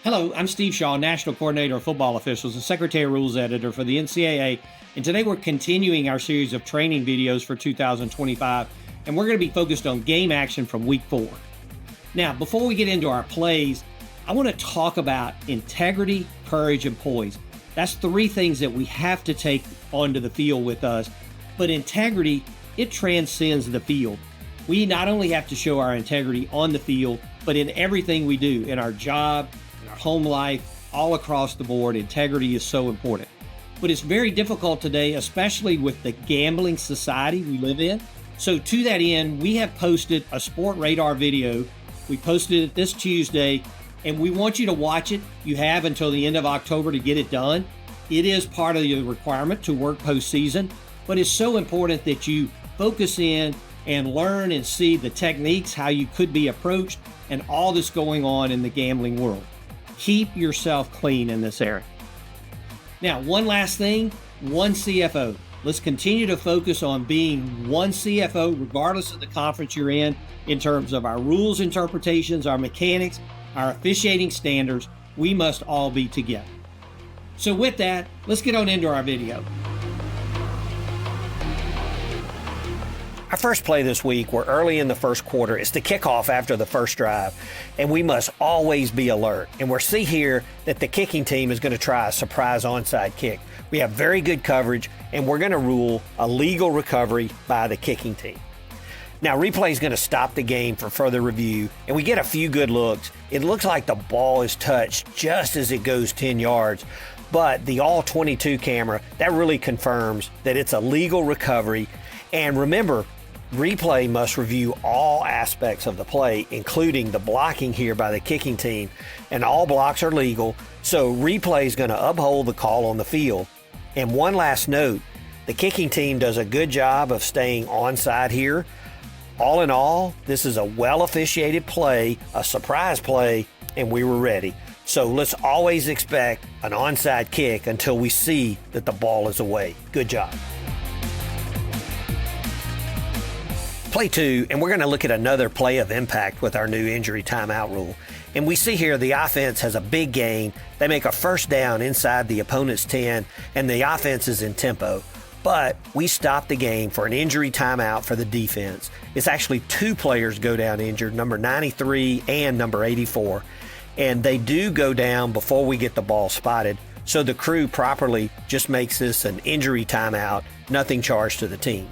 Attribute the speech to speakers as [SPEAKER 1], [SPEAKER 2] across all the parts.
[SPEAKER 1] Hello, I'm Steve Shaw, National Coordinator of Football Officials and Secretary of Rules Editor for the NCAA, and today we're continuing our series of training videos for 2025, and we're going to be focused on game action from Week 4. Now, before we get into our plays, I want to talk about integrity, courage, and poise. That's 3 things that we have to take onto the field with us, but integrity, it transcends the field. We not only have to show our integrity on the field, but in everything we do, in our job, in our home life, all across the board, integrity is so important. But it's very difficult today, especially with the gambling society we live in. So to that end, we have posted a Sport Radar video. We posted it this Tuesday, and we want you to watch it. You have until the end of October to get it done. It is part of the requirement to work postseason, but it's so important that you focus in and learn and see the techniques, how you could be approached, and all that's going on in the gambling world. Keep yourself clean in this area. Now, one last thing, one CFO. Let's continue to focus on being one CFO, regardless of the conference you're in terms of our rules interpretations, our mechanics, our officiating standards. We must all be together. So with that, let's get on into our video. Our first play this week, we're early in the first quarter. It's the kickoff after the first drive, and we must always be alert. And we'll see here that the kicking team is going to try a surprise onside kick. We have very good coverage, and we're going to rule a legal recovery by the kicking team. Now, replay is going to stop the game for further review, and we get a few good looks. It looks like the ball is touched just as it goes 10 yards, but the all 22 camera, that really confirms that it's a legal recovery. And remember, replay must review all aspects of the play, including the blocking here by the kicking team, and all blocks are legal, so replay is going to uphold the call on the field. And one last note, the kicking team does a good job of staying onside here. All in all, this is a well-officiated play, a surprise play, and we were ready. So let's always expect an onside kick until we see that the ball is away. Good job. Play 2, and we're going to look at another play of impact with our new injury timeout rule. And we see here the offense has a big gain. They make a first down inside the opponent's 10, and the offense is in tempo. But we stop the game for an injury timeout for the defense. It's actually 2 players go down injured, number 93 and number 84. And they do go down before we get the ball spotted. So the crew properly just makes this an injury timeout, nothing charged to the team.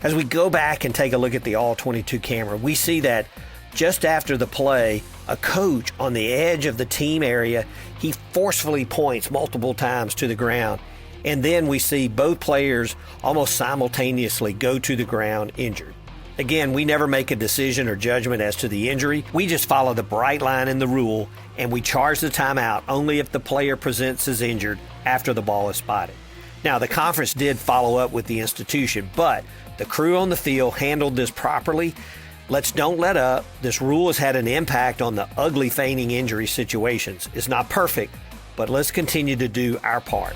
[SPEAKER 1] As we go back and take a look at the all 22 camera, we see that just after the play, a coach on the edge of the team area, he forcefully points multiple times to the ground. And then we see both players almost simultaneously go to the ground injured. Again, we never make a decision or judgment as to the injury. We just follow the bright line in the rule, and we charge the timeout only if the player presents as injured after the ball is spotted. Now, the conference did follow up with the institution, but the crew on the field handled this properly. Don't let up. This rule has had an impact on the ugly feigning injury situations. It's not perfect, but let's continue to do our part.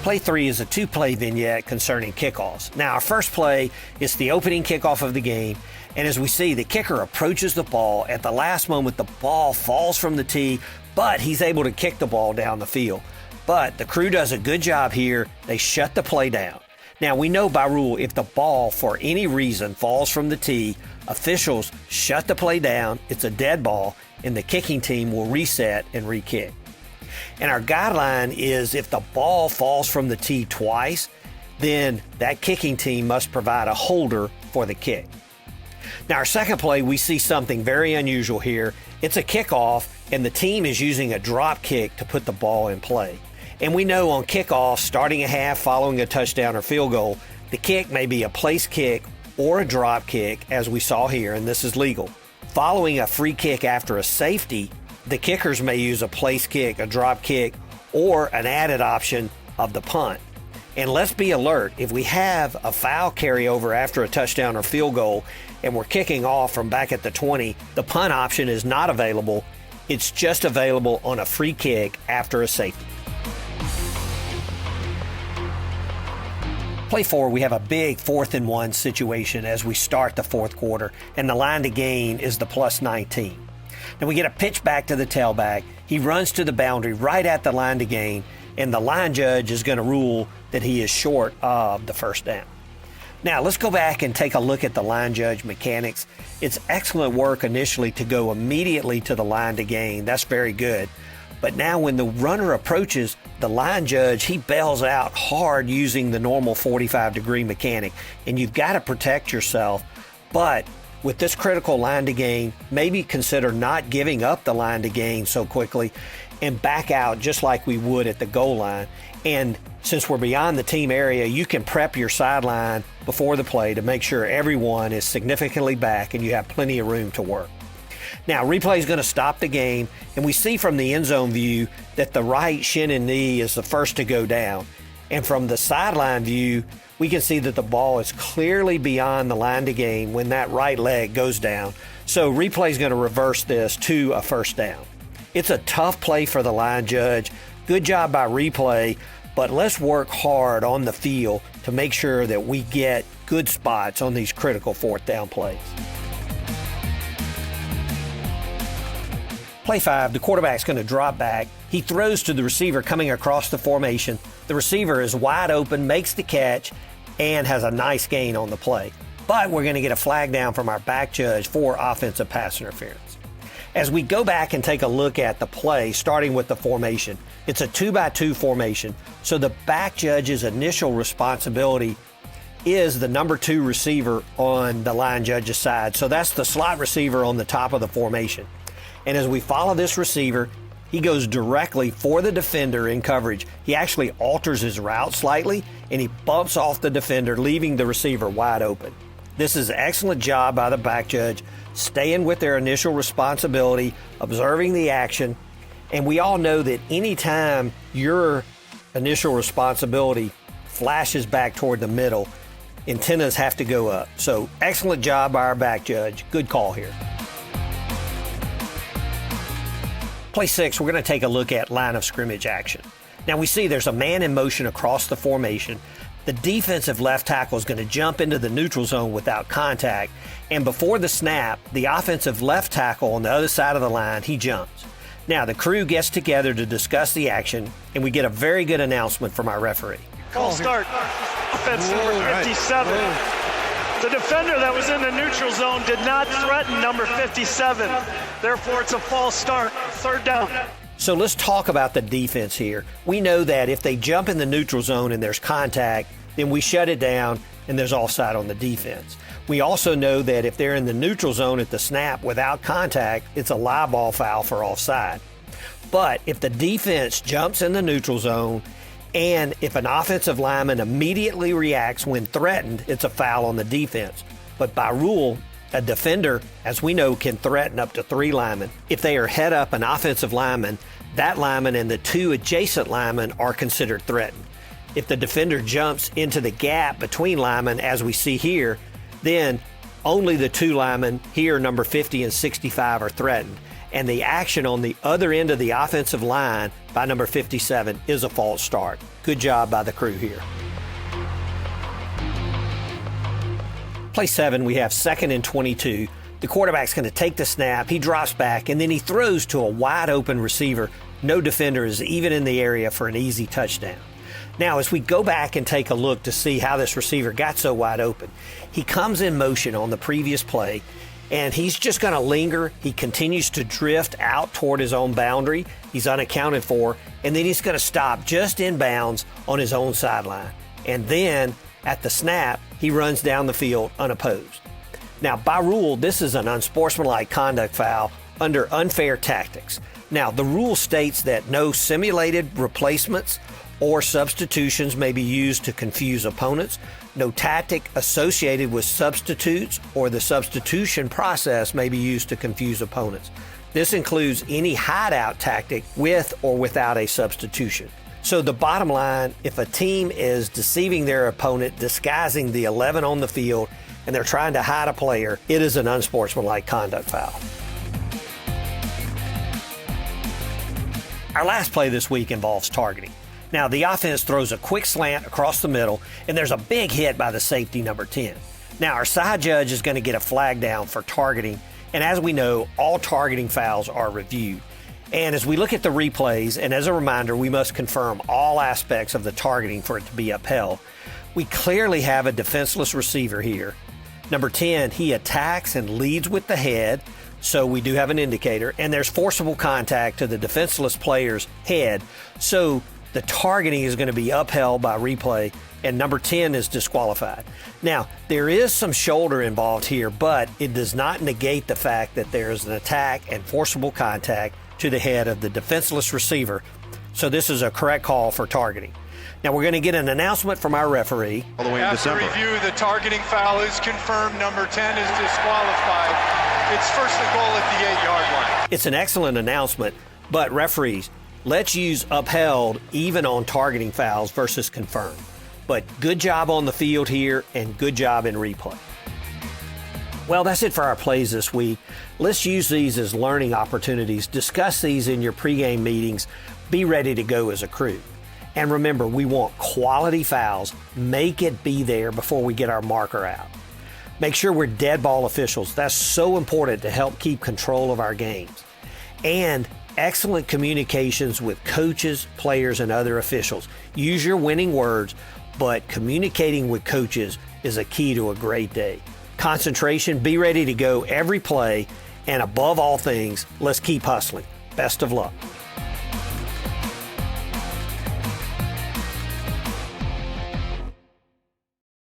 [SPEAKER 1] Play 3 is a 2-play vignette concerning kickoffs. Now, our first play is the opening kickoff of the game, and as we see, the kicker approaches the ball. At the last moment, the ball falls from the tee, but he's able to kick the ball down the field. But the crew does a good job here. They shut the play down. Now, we know by rule, if the ball for any reason falls from the tee, officials shut the play down, it's a dead ball, and the kicking team will reset and re-kick. And our guideline is if the ball falls from the tee twice, then that kicking team must provide a holder for the kick. Now, our second play, we see something very unusual here. It's a kickoff, and the team is using a drop kick to put the ball in play. And we know on kickoff, starting a half, following a touchdown or field goal, the kick may be a place kick or a drop kick, as we saw here, and this is legal. Following a free kick after a safety, the kickers may use a place kick, a drop kick, or an added option of the punt. And let's be alert, if we have a foul carryover after a touchdown or field goal, and we're kicking off from back at the 20, the punt option is not available. It's just available on a free kick after a safety. Play 4, we have a big 4th and 1 situation as we start the fourth quarter, and the line to gain is the plus 19. Then we get a pitch back to the tailback. He runs to the boundary right at the line to gain, and the line judge is going to rule that he is short of the first down. Now, let's go back and take a look at the line judge mechanics. It's excellent work initially to go immediately to the line to gain. That's very good. But now when the runner approaches, the line judge, he bails out hard using the normal 45-degree mechanic, and you've got to protect yourself. But with this critical line to gain, maybe consider not giving up the line to gain so quickly and back out just like we would at the goal line. And since we're beyond the team area, you can prep your sideline before the play to make sure everyone is significantly back and you have plenty of room to work. Now, replay is going to stop the game, and we see from the end zone view that the right shin and knee is the first to go down. And from the sideline view, we can see that the ball is clearly beyond the line to gain when that right leg goes down. So replay is going to reverse this to a first down. It's a tough play for the line judge. Good job by replay, but let's work hard on the field to make sure that we get good spots on these critical fourth down plays. Play 5, the quarterback's going to drop back. He throws to the receiver coming across the formation. The receiver is wide open, makes the catch, and has a nice gain on the play. But we're going to get a flag down from our back judge for offensive pass interference. As we go back and take a look at the play, starting with the formation, it's a 2-by-2 formation, so the back judge's initial responsibility is the number 2 receiver on the line judge's side. So that's the slot receiver on the top of the formation. And as we follow this receiver, he goes directly for the defender in coverage. He actually alters his route slightly, and he bumps off the defender, leaving the receiver wide open. This is an excellent job by the back judge, staying with their initial responsibility, observing the action. And we all know that anytime your initial responsibility flashes back toward the middle, antennas have to go up. So excellent job by our back judge. Good call here. Play 6, we're going to take a look at line of scrimmage action. Now we see there's a man in motion across the formation. The defensive left tackle is going to jump into the neutral zone without contact. And before the snap, the offensive left tackle on the other side of the line, he jumps. Now the crew gets together to discuss the action, and we get a very good announcement from our referee.
[SPEAKER 2] Call start. Offense number 57. The defender that was in the neutral zone did not threaten number 57. Therefore, it's a false start. Third down.
[SPEAKER 1] So let's talk about the defense here. We know that if they jump in the neutral zone and there's contact, then we shut it down and there's offside on the defense. We also know that if they're in the neutral zone at the snap without contact, it's a live ball foul for offside. But if the defense jumps in the neutral zone and if an offensive lineman immediately reacts when threatened, it's a foul on the defense. But by rule, a defender, as we know, can threaten up to 3 linemen. If they are head up an offensive lineman, that lineman and the 2 adjacent linemen are considered threatened. If the defender jumps into the gap between linemen, as we see here, then only the 2 linemen, here number 50 and 65, are threatened. And the action on the other end of the offensive line by number 57 is a false start. Good job by the crew here. Play 7, we have 2nd and 22. The quarterback's going to take the snap, he drops back, and then he throws to a wide open receiver. No defender is even in the area for an easy touchdown. Now, as we go back and take a look to see how this receiver got so wide open, he comes in motion on the previous play, and he's just going to linger. He continues to drift out toward his own boundary. He's unaccounted for, and then he's going to stop just inbounds on his own sideline. And then, at the snap, he runs down the field unopposed. Now, by rule, this is an unsportsmanlike conduct foul under unfair tactics. Now, the rule states that no simulated replacements or substitutions may be used to confuse opponents. No tactic associated with substitutes or the substitution process may be used to confuse opponents. This includes any hideout tactic with or without a substitution. So the bottom line, if a team is deceiving their opponent, disguising the 11 on the field, and they're trying to hide a player, it is an unsportsmanlike conduct foul. Our last play this week involves targeting. Now, the offense throws a quick slant across the middle, and there's a big hit by the safety, number 10. Now, our side judge is going to get a flag down for targeting, and as we know, all targeting fouls are reviewed. And as we look at the replays, and as a reminder, we must confirm all aspects of the targeting for it to be upheld. We clearly have a defenseless receiver here. Number 10, he attacks and leads with the head, so we do have an indicator, and there's forcible contact to the defenseless player's head, so the targeting is going to be upheld by replay, and number 10 is disqualified. Now, there is some shoulder involved here, but it does not negate the fact that there is an attack and forcible contact to the head of the defenseless receiver, so this is a correct call for targeting. Now, we're going to get an announcement from our referee.
[SPEAKER 3] All the way in
[SPEAKER 4] After
[SPEAKER 3] December.
[SPEAKER 4] review, the targeting foul is confirmed. Number 10 is disqualified. It's first and goal at the 8-yard line.
[SPEAKER 1] It's an excellent announcement, but referees, let's use upheld even on targeting fouls versus confirmed. But good job on the field here and good job in replay. Well, that's it for our plays this week. Let's use these as learning opportunities. Discuss these in your pregame meetings. Be ready to go as a crew. And remember, we want quality fouls. Make it be there before we get our marker out. Make sure we're dead ball officials. That's so important to help keep control of our games. And excellent communications with coaches, players, and other officials. Use your winning words, but communicating with coaches is a key to a great day. Concentration, be ready to go every play, and above all things, let's keep hustling. Best of luck.